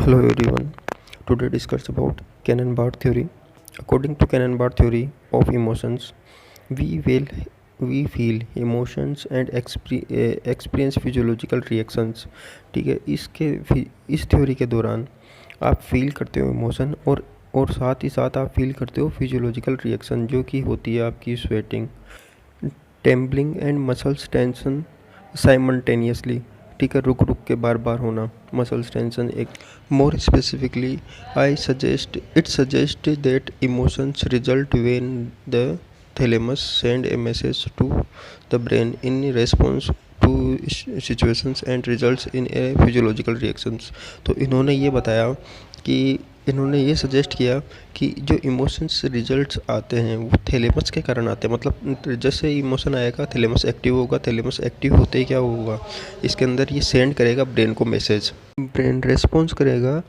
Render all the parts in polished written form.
Hello everyone. Today discuss about Cannon-Bard theory. According to Cannon-Bard theory of emotions, we will we feel emotions and experience physiological reactions. ठीक है, इस theory के दौरान आप feel करते हो इमोशन और साथ ही साथ आप फील करते हो फिजियोलॉजिकल रिएक्शन जो कि होती है आपकी sweating, trembling and muscles tension simultaneously. ठीक है, रुक रुक के बार बार होना मसल्स टेंशन. एक more specifically I suggest that emotions result when the thalamus send a message to the brain in response to situations and results in a physiological reactions. तो इन्होंने ये सजेस्ट किया कि जो इमोशंस रिजल्ट्स आते हैं वो थैलेमस के कारण आते हैं. मतलब जैसे इमोशन आएगा थैलेमस एक्टिव होगा, थैलेमस एक्टिव होते ही क्या होगा, इसके अंदर ये सेंड करेगा ब्रेन को मैसेज. ब्रेन रेस्पॉन्स करेगा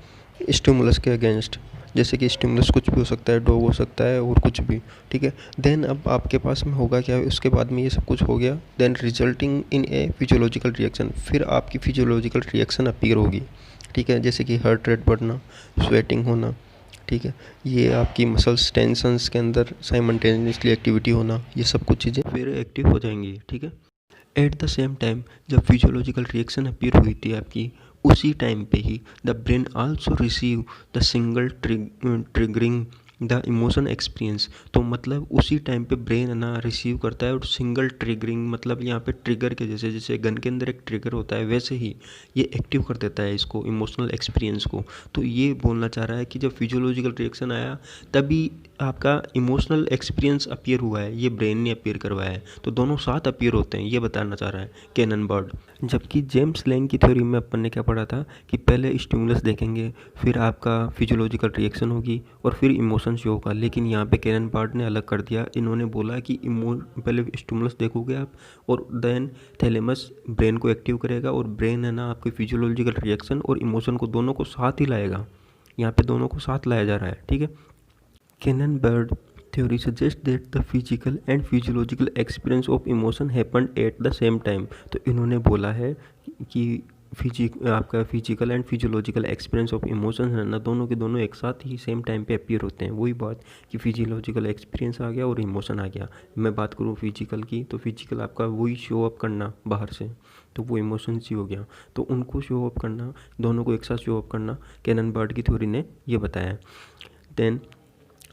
स्टिमुलस के अगेंस्ट. जैसे कि स्टिमुलस कुछ भी हो सकता है, डॉग हो सकता है और कुछ भी. ठीक है, देन अब आपके पास में होगा क्या, उसके बाद में ये सब कुछ हो गया, then resulting in a physiological reaction. फिर आपकी फिजियोलॉजिकल रिएक्शन अपीयर होगी. ठीक है, जैसे कि हार्ट रेट बढ़ना, स्वेटिंग होना. ठीक है, ये आपकी मसल्स टेंशंस के अंदर साइमल्टेनियसली एक्टिविटी होना, ये सब कुछ चीज़ें फिर एक्टिव हो जाएंगी. ठीक है, एट द सेम टाइम जब फिजियोलॉजिकल रिएक्शन अपीयर हुई थी आपकी, उसी टाइम पे ही the brain also receive the single triggering the emotion experience. तो मतलब उसी टाइम पे ब्रेन ना रिसीव करता है और सिंगल ट्रिगरिंग, मतलब यहाँ पे ट्रिगर के जैसे जैसे गन के अंदर एक ट्रिगर होता है वैसे ही ये एक्टिव कर देता है इसको इमोशनल एक्सपीरियंस को. तो ये बोलना चाह रहा है कि जब फिजियोलॉजिकल रिएक्शन आया तभी आपका इमोशनल एक्सपीरियंस अपीयर हुआ है, ये ब्रेन ने अपीयर करवाया है. तो दोनों साथ अपीयर होते हैं, ये बताना चाह रहा है कैनन-बर्ड. जबकि जेम्स लैंग की थ्योरी में अपन ने क्या पढ़ा था कि पहले स्टिमुलस देखेंगे, फिर आपका फिजियोलॉजिकल रिएक्शन होगी और फिर इमोशन शो होगा. लेकिन यहाँ पे कैनन-बर्ड ने अलग कर दिया. इन्होंने बोला कि पहले स्टिमुलस देखोगे आप और देन थैलेमस ब्रेन को एक्टिव करेगा और ब्रेन है ना आपकी फिजियोलॉजिकल रिएक्शन और इमोशन को दोनों को साथ ही लाएगा. यहाँ पे दोनों को साथ लाया जा रहा है. ठीक है, Cannon-Bard theory suggests that the physical and physiological experience of emotion happened at the same time. तो इन्होंने बोला है कि आपका physical and physiological experience of emotion है ना, दोनों के दोनों एक साथ ही सेम टाइम पे अपीयर होते हैं. वही बात कि फिजियोलॉजिकल एक्सपीरियंस आ गया और इमोशन आ गया. मैं बात करूँ फिजिकल की, तो फिजिकल आपका वही शो अप करना बाहर से, तो वो इमोशंस ही हो गया. तो उनको शो अप करना, दोनों को एक साथ शो अप करना, कैनन-बर्ड की थ्योरी ने ये बताया. Then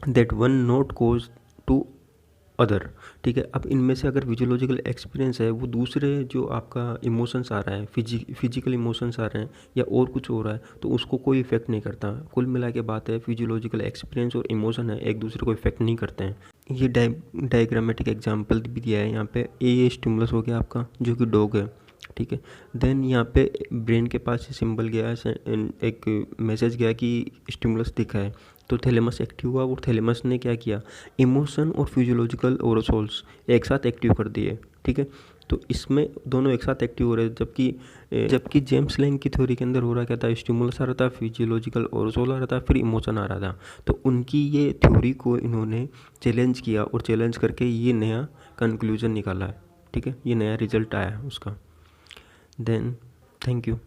that one not cause to other. ठीक है, अब इनमें से अगर फिजियोलॉजिकल एक्सपीरियंस है वो दूसरे जो आपका इमोशंस आ रहा है, फिजिकल इमोशंस आ रहे हैं या और कुछ हो रहा है, तो उसको कोई इफेक्ट नहीं करता. कुल मिला के बात है, फिजियोलॉजिकल एक्सपीरियंस और इमोशन है एक दूसरे को इफेक्ट नहीं करते हैं. ये डायग्रामेटिक एग्जाम्पल भी दिया है यहाँ पे. ये स्टिमुलस हो गया आपका जो कि डॉग है. ठीक है, देन यहाँ पे ब्रेन के पास ये सिंबल गया, एक मैसेज गया कि स्टिमुलस दिखा है, तो थैलेमस एक्टिव हुआ और थैलेमस ने क्या किया, इमोशन और फिजियोलॉजिकल ओरोसोल्स एक साथ एक्टिव कर दिए. ठीक है, तो इसमें दोनों एक साथ एक्टिव हो रहे हैं. जबकि जेम्स लैंग की थ्योरी के अंदर हो रहा क्या था, स्टिमुलस आ रहा था, फिजियोलॉजिकल ओरोसोल आ रहा था, फिर इमोशन आ रहा था. तो उनकी ये थ्योरी को इन्होंने चैलेंज किया और चैलेंज करके ये नया कंक्लूजन निकाला है. ठीक है, ये नया रिजल्ट आया उसका. Then thank you.